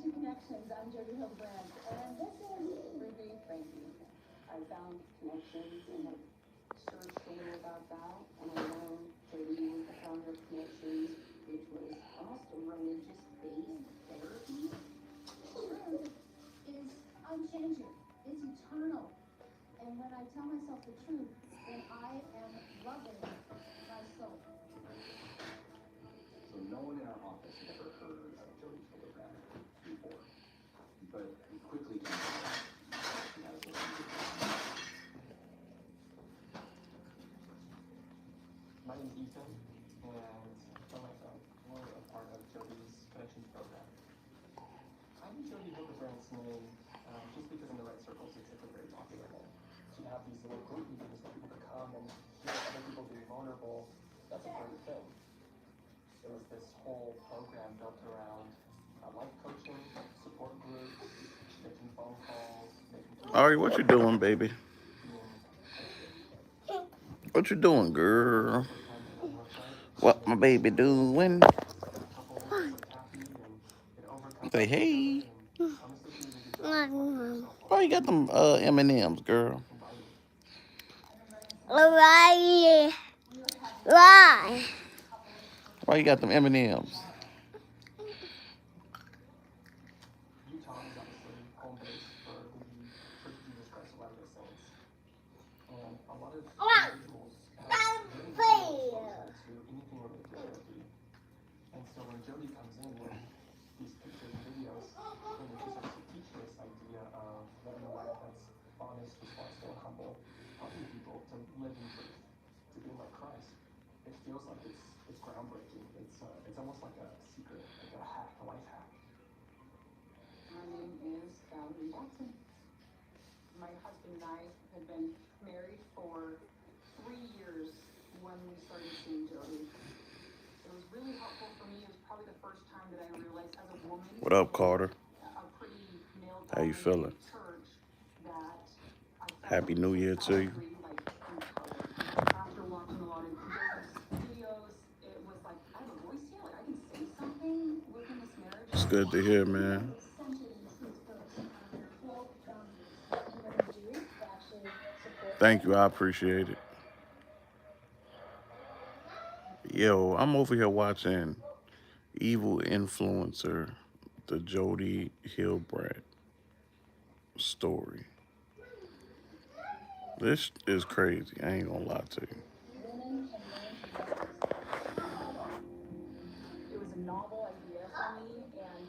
to Connections. I'm Jody Hildebrand, and this is Ruby Frankie. I found Connections and have searched a little about that, and I know Jody was the founder of Connections, which was almost a religious-based therapy. Truth is unchanging. It's eternal. And when I tell myself the truth, then I am loving my soul. So no one in our office had ever heard of Jody Hildebrand before, but we quickly came to know she has what we do. My name is Ethan, and I'm my friend. We're a part of Jody's Connections program. I knew Jody Hildebrand's name just because in the right circles it's a very popular name. She'd have these little group meetings where people could come and hear other people being vulnerable. That's a great thing. There was this whole program built around life coaching, support groups, making phone calls, making. Ari, what you doing, baby? What you doing, girl? What my baby doing? Say hey. Why you got them M&Ms, girl? Why? Why? Why you got them M&Ms? Utah is obviously home base for the Church of Jesus Christ of Latter-day Saints, and a lot of individuals have very little exposure to anything related to therapy. And so when Jody comes in with these pictures and videos, and she starts to teach this idea of living a life that's honest, responsible, and humble, helping people to live in truth, to be like Christ, it feels like it's groundbreaking. It's almost like a secret, like a hack, a life hack. My name is Valerie Jackson. My husband and I had been married for 3 years when we started seeing Jody. It was really helpful for me. It was probably the first time that I realized as a woman, What up, Carter? a pretty How you feeling? male-dominated church, that I felt Happy New Year to you. like empowered. After watching a lot of Jody's videos, it was like, I have a voice here. Like I can say something within this marriage. It's good to hear, man. Thank you. I appreciate it. Yo, I'm over here watching Evil Influencer, the Jody Hildebrand story. This is crazy. I ain't gonna lie to you. It was a novel idea for me, and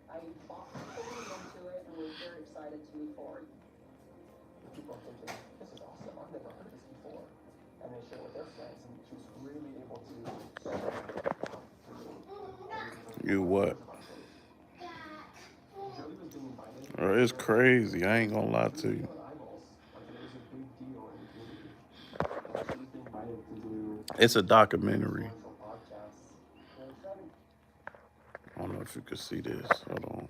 I bought fully into it and was very excited to move forward. People are thinking, this is awesome, I've never heard this before. And they share with their friends, and she was really able to. You what? Jody was being invited. It's crazy. I ain't gonna lie to you. Eyeballs, like it was a big deal in the community. She was being invited to do It's a documentary. podcasts. Very exciting. I don't know if you can see this. Hold on.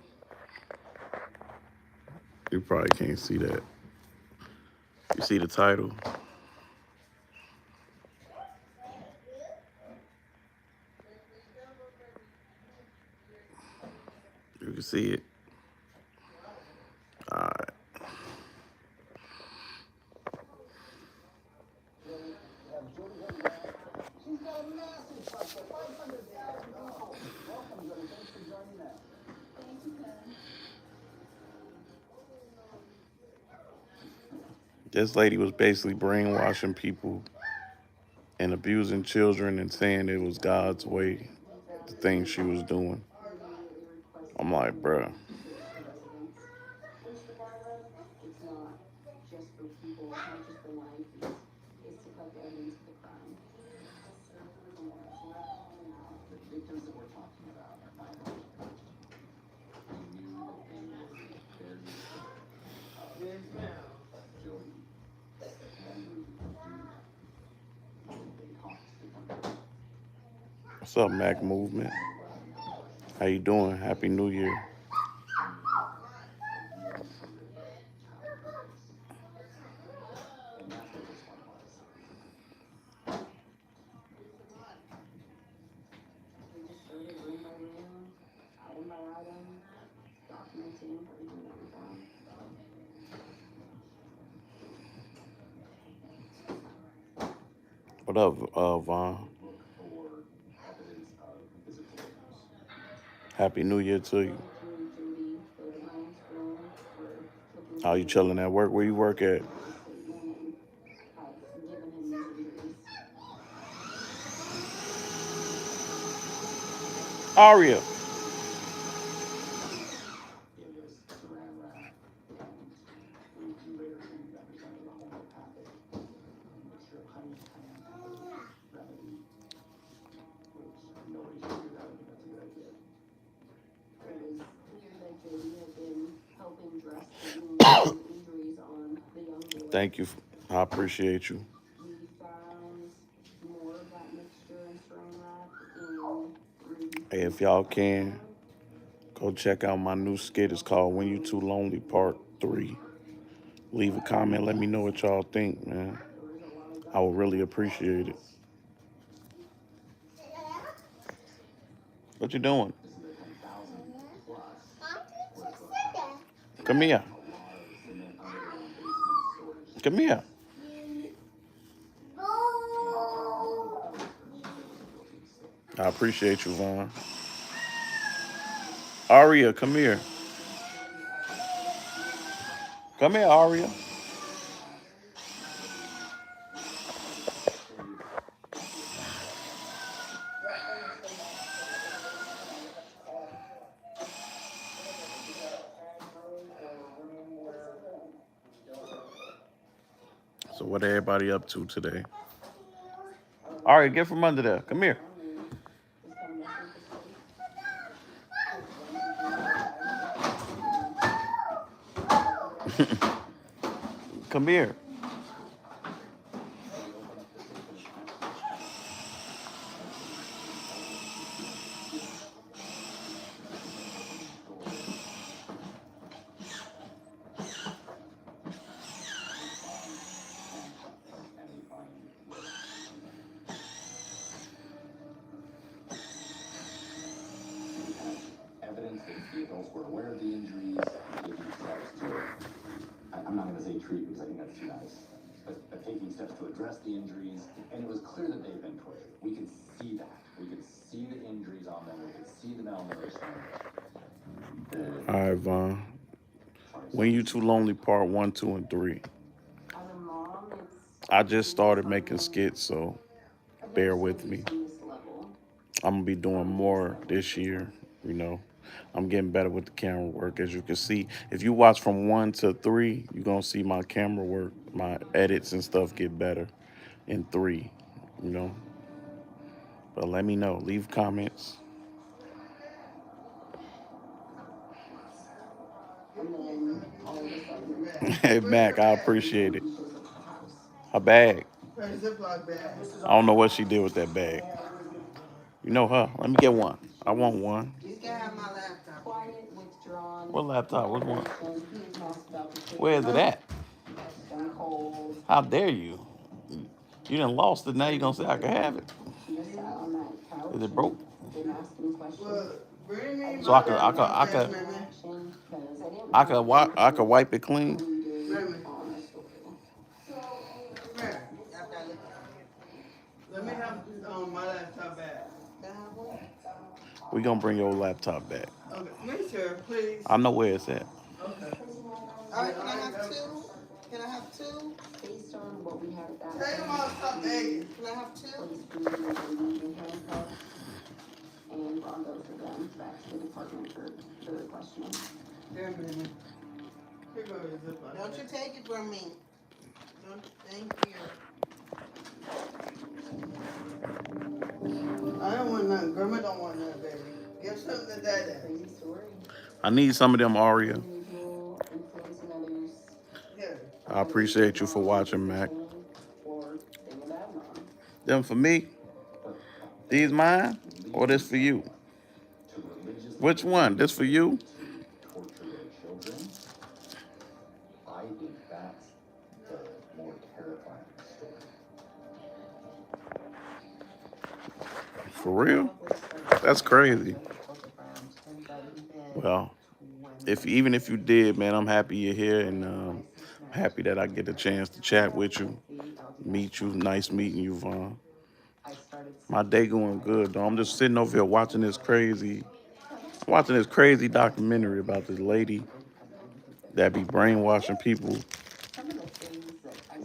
You probably can't see that. You see the title? You can see it. All right. She's got a massive truck for 500,000 people. Welcome, Jody. Thanks for joining us. Thank you, Ken. This lady was basically brainwashing people and abusing children and saying it was God's way, the things she was doing. I'm like, bruh. It's not just for people, it's not just for life, it's to collect evidence of the crime. The victims that we're talking about are minors. We knew that they were very Jody and Ruby they talked to them. What's up, Mac Movement? How you doing? Happy New Year. We just started room by room, item by item, What up, Vaughn? look for evidence of physical abuse. Happy New Year to you. How you chilling at work? Where you work at? Aria. It was saran wrap, and we later found that was under the homeopathic mixture of honey and remedy, which nobody should do that. I think that's a good idea. It was clear that Jody had been helping dress the wounds and injuries on the young boy. Thank you. I appreciate you. We found more of that mixture and saran wrap in Rudy's. Hey, if y'all can, go check out my new skit. It's called When You Too Lonely Part 3. Leave a comment. Let me know what y'all think, man. I would really appreciate it. What you doing? This is a 10,000 plus Come here. a lot of cement underground basement storage. Come here. I appreciate you, Vaughn. Aria, come here. Come here, Aria. So what everybody up to today? Aria, get from under there. Come here. Come here. Evidence that vehicles were aware of the injuries and taking steps to, I'm not going to say treat because I think that's too nice, but taking steps to address the injuries, and it was clear that they've been tortured. We could see that. We could see the injuries on them. We could see the malnourishment. All right, Vaughn. When You Too Lonely Part 1, 2, and 3. As a mom, it's I just started making skits, so bear with me. on this level. I'm gonna be doing more this year, you know. I'm getting better with the camera work, as you can see. If you watch from 1 to 3, you're gonna see my camera work, my edits and stuff get better in 3, you know. But let me know. Leave comments. And then all of a sudden, Hey, Mac, I appreciate it. Her bag. Ziploc bag. I don't know what she did with that bag. You know her. Let me get one. I want one. You can have my laptop. quiet, withdrawn. What laptop? What one? And he is not about to take Where is it at? stone cold. How dare you? You done lost it. Now you gonna say I can have it. He just sat on that couch. Is it broke? Didn't ask him questions. Well, bring me So my I could laptop, man. Action, 'cause I didn't I could wipe it clean. rooted on a story. Here, let me have my laptop back. We gonna bring your laptop back. Okay, make sure, please. I know where it's at. Okay. All right, can I have two? Can I have two? Based on what we had at that Take them time, out, stop begging. Can I have two? police believe they were using handcuffs and brought those of them back to the department for further questioning. Here, baby. Here goes your Ziploc Don't you bag. take it from me. Don't, thank you. I don't want none. Grandma don't want none, baby. Give something to Daddy. Crazy story. I need some of them, Aria. Unusual, influencing others. Here. I appreciate you for watching, Mac. Or being a bad mom. Them for me? These mine? Or this for you? Which one? This for you? Torture their children. I think that's the more terrifying story. For real? That's crazy. Well, even if you did, man, I'm happy you're here, and happy that I get a chance to chat with you, meet you. Nice meeting you, Vaughn. My day going good, though. I'm just sitting over here watching this crazy documentary about this lady that be brainwashing people.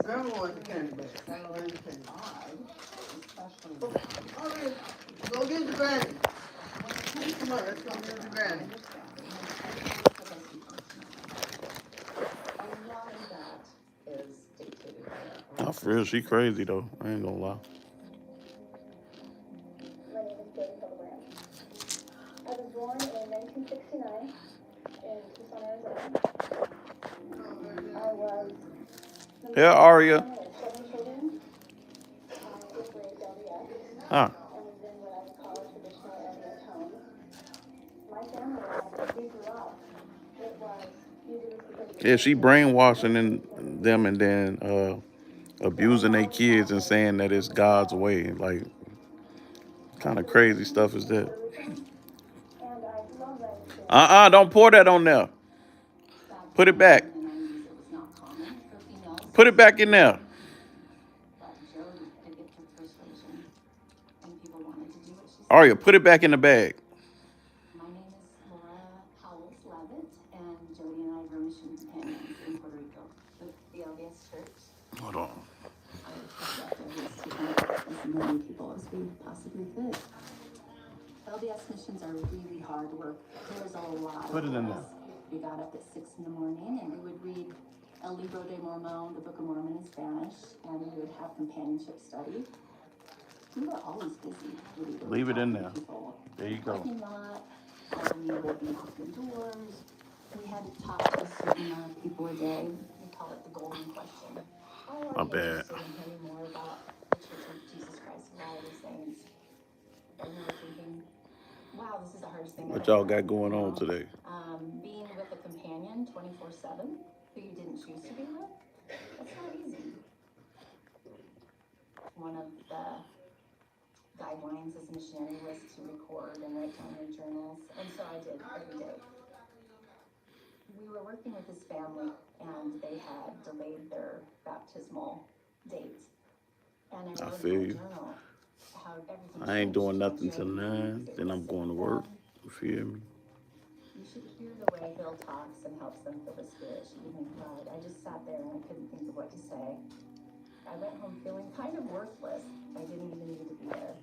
Grandma wants the candy bag. All right, go get the granny. Come on, let's go get the granny. Nah, for real, she crazy though. I ain't gonna lie. My name is Jody Hildebrand. I was born in 1969 in Tucson, Arizona. I was the Yeah, Aria. of 7 children. I was raised LDS Huh. and was in what I would call a traditional LDS home. My family, as we grew up, it was you do this because Yeah, she brainwashing them and then abusing their kids and saying that it's God's way. Like, kind of crazy stuff is that? and I love that experience. Don't pour that on there. Put it back. Put it back in there. Aria, put it back in the bag. My name is Laura Howells Levitt, and Jody and I are mission companions in Puerto Rico with the LDS Church. Hold on. I expect LDS to connect as many people as we possibly could. LDS missions are really hard work. There's a lot Put of it in us. there. We got up at 6 in the morning and we would read El Libro de Mormon, the Book of Mormon in Spanish, and we would have companionship study. We were always busy. Leave it in there. There you go. Parking lot, we would be knocking doors. We had to talk to a certain amount of people a day. We call it the golden question. My bad. Interested in hearing more about the Church of Jesus Christ of Latter-day Saints. And we were thinking, wow, this is the hardest thing. What I've y'all ever got done, going you on know? today? Being with a companion 24/7 who you didn't choose to be with, that's not easy. One of the guidelines as a missionary was to record and write down your journals, and so I did every day. We were working with this family, and they had delayed their baptismal date. And I I wrote feel in my you. journal how everything I ain't changed doing when nothing till Jody 9. said Then I'm going to work. You feel me? you should hear the way Bill talks and helps them feel the spirit. She even cried. I just sat there and I couldn't think of what to say. I went home feeling kind of worthless. I didn't even need to be there.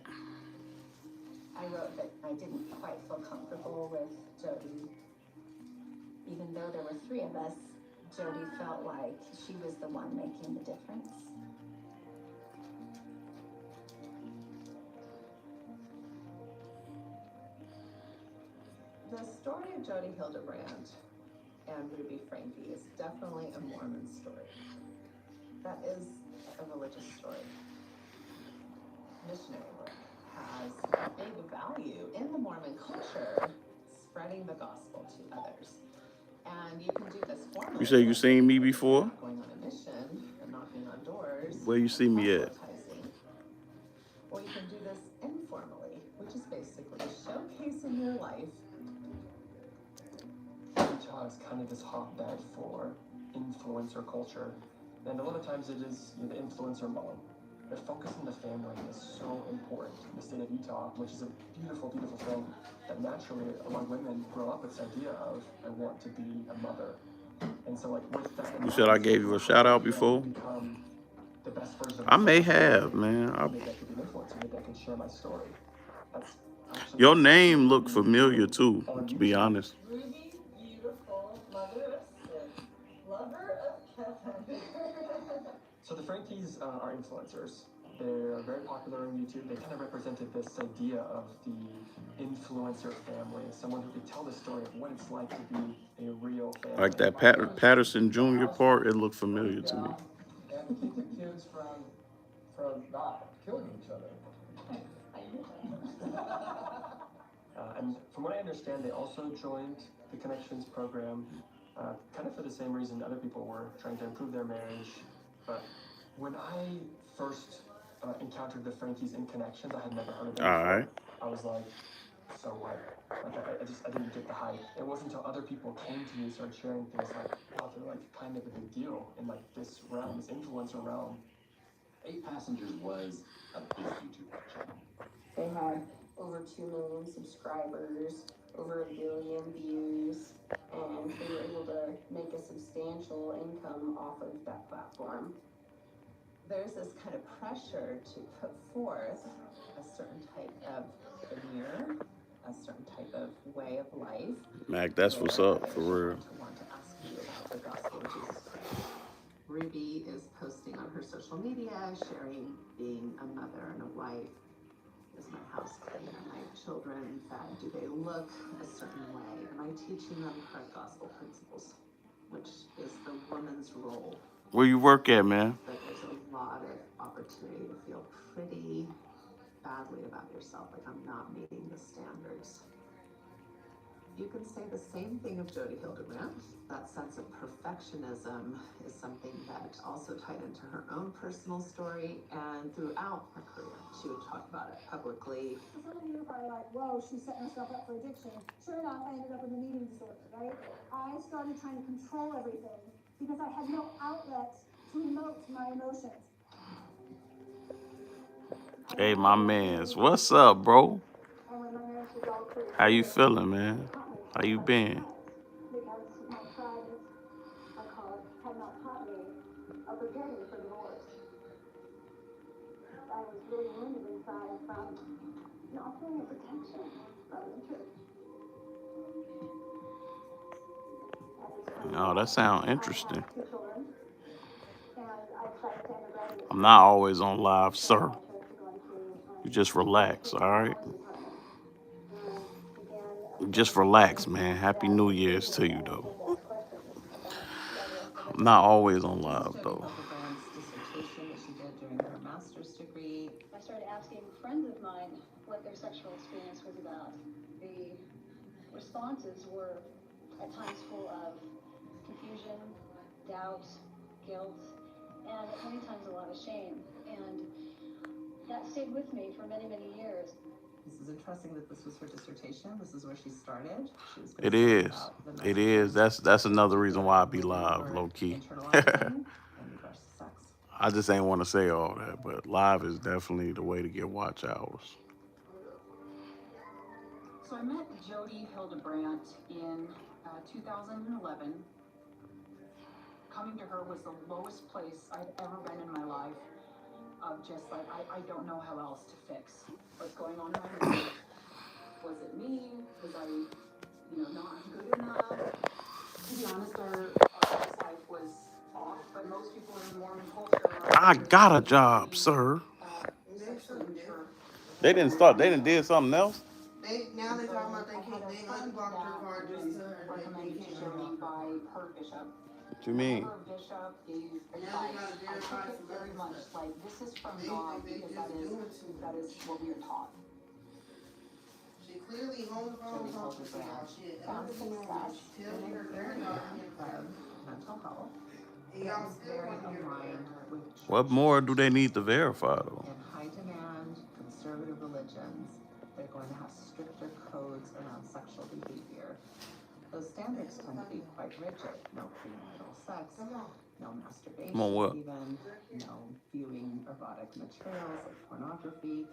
I wrote that I didn't quite feel comfortable with Jody. Even though there were 3 of us, Jody felt like she was the one making the difference. The story of Jody Hildebrand and Ruby Franke is definitely a Mormon story. That is a religious story. Missionary work has a big value in the Mormon culture, spreading the gospel to others. And you can do this formally. You say you seen me before? Going on a mission and knocking on doors. Where you see me at? Proselytizing. Or you can do this informally, which is basically showcasing your life. Utah is kind of this hotbed for influencer culture, and a lot of times it is the influencer mom. But focusing the family is so important in the state of Utah, which is a beautiful, beautiful thing that naturally a lot of women grow up with this idea of, I want to be a mother. And so, like, with that, You said I gave you a shout out before? become the best version of I may myself. have, man. Maybe I could be an influencer. Maybe I can share my story. That's actually Your name looked familiar too, to be honest. Ruby, beautiful, mother of 6, lover of Kevin. So the Frankies are influencers. They're very popular on YouTube. They kind of represented this idea of the influencer family, someone who could tell the story of what it's like to be a real family. Like that Patterson Jr. part, it looked familiar to me. And keep the kids from not killing each other. And from what I understand, they also joined the Connections program, kind of for the same reason other people were trying to improve their marriage. But when I first encountered the Frankies in Connections, I had never heard of them before. All right. I was like, so what? Like, I didn't get the hype. It wasn't until other people came to me and started sharing things like, wow, they're like kind of a big deal in like this realm, this influencer realm. 8 Passengers was a big YouTube channel. They had over 2 million subscribers, over 1 billion views, and they were able to make a substantial income off of that platform. There's this kind of pressure to put forth a certain type of veneer, a certain type of way of life. Mac, that's what's up for real. To want to ask you about the gospel of Jesus Christ. Ruby is posting on her social media, sharing being a mother and a wife. Is my house clean? Are my children fed? Do they look a certain way? Am I teaching them correct gospel principles, which is the woman's role? Where you work at, man? But there's a lot of opportunity to feel pretty badly about yourself, like I'm not meeting the standards. You can say the same thing of Jodi Hildebrandt. That sense of perfectionism is something that also tied into her own personal story, and throughout her career, she would talk about it publicly. Some of you are like, whoa, she's setting herself up for addiction. Sure enough, I ended up with an eating disorder, right? I started trying to control everything because I had no outlet to emote my emotions. Hey, my mans, what's up, bro? And when my marriage was all clear, How you feeling, man? How you been? because my private, I call it, had not taught me or prepared me for divorce. I was really wounded inside from not feeling a protection from the church. Oh, that sounds interesting. I have 2 children, and I decided to undergrad. I'm not always on live, sir. You just relax, all right? Just relax, man. Happy New Year's to you, though. I'm not always on live, though. Dissertation that she did during her master's degree. I started asking friends of mine what their sexual experience was about. The responses were at times full of confusion, doubt, guilt, and many times a lot of shame. And that stayed with me for many, many years. This is interesting that this was her dissertation. This is where she started. She was It is. It is. That's another reason why I be live, low key. I just ain't want to say all that, but live is definitely the way to get watch hours. So I met Jodi Hildebrandt in 2011. Coming to her was the lowest place I'd ever been in my life. Of just like, I don't know how else to fix what's going on around me. Was it me? Was I, not good enough? To be honest, our sex life was off, but most people in the Mormon culture I got a job, sir. sexually mature. They didn't start. They didn't did something else. Now they're talking about they unblocked her card. Recommended to Jodi by her bishop. What you mean? Her bishop gave advice. I took it very much like this is from God because that is what we are taught. She clearly homegrown something about shit. Found success in an area of mental health. That is very aligned with What more do they need to verify, though? in high demand conservative religions. They're going to have stricter codes around sexual behavior. Those standards tend to be quite rigid. No premarital sex, no masturbation, Come on, what? even no viewing erotic materials like pornography.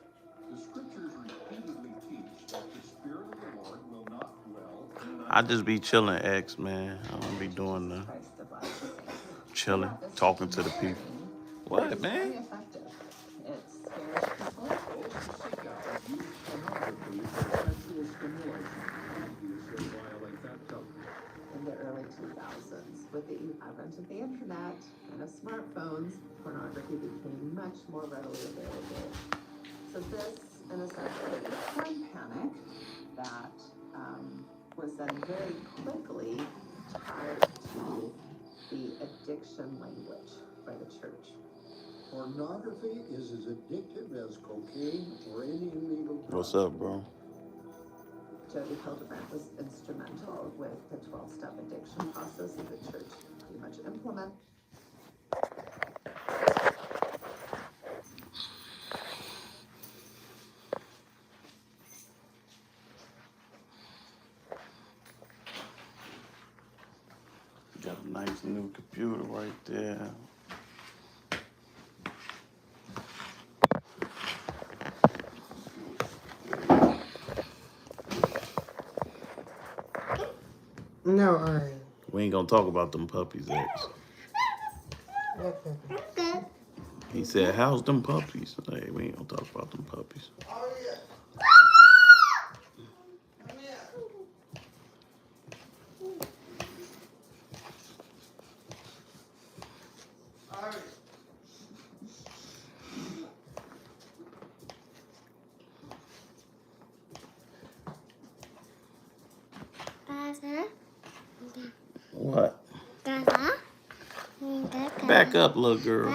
The scriptures repeatedly teach that the Spirit of the Lord will not dwell in I just be chilling, X, man. I don't be doing the Christ divides the saints. chilling, talking to the people. What, It's very man? effective. It scares people. seek out and use pornography for sexual stimulation. Obviously violate that covenant. In the early 2000s, with the advent of the internet and of smartphones, pornography became much more readily available. So this, in a sense, was the porn panic that was then very quickly tied to the addiction language by the church. Pornography is as addictive as cocaine or any illegal drug. What's up, bro? Jodi Hildebrandt was instrumental with the 12-step addiction process that the church pretty much implemented. That's a new computer right there. No, alright. We ain't gonna talk about them puppies, X. Okay. He said, how's them puppies? Hey, we ain't gonna talk about them puppies. Oh, yeah. Come here. Alright. What? Gaza. Back up, little girl.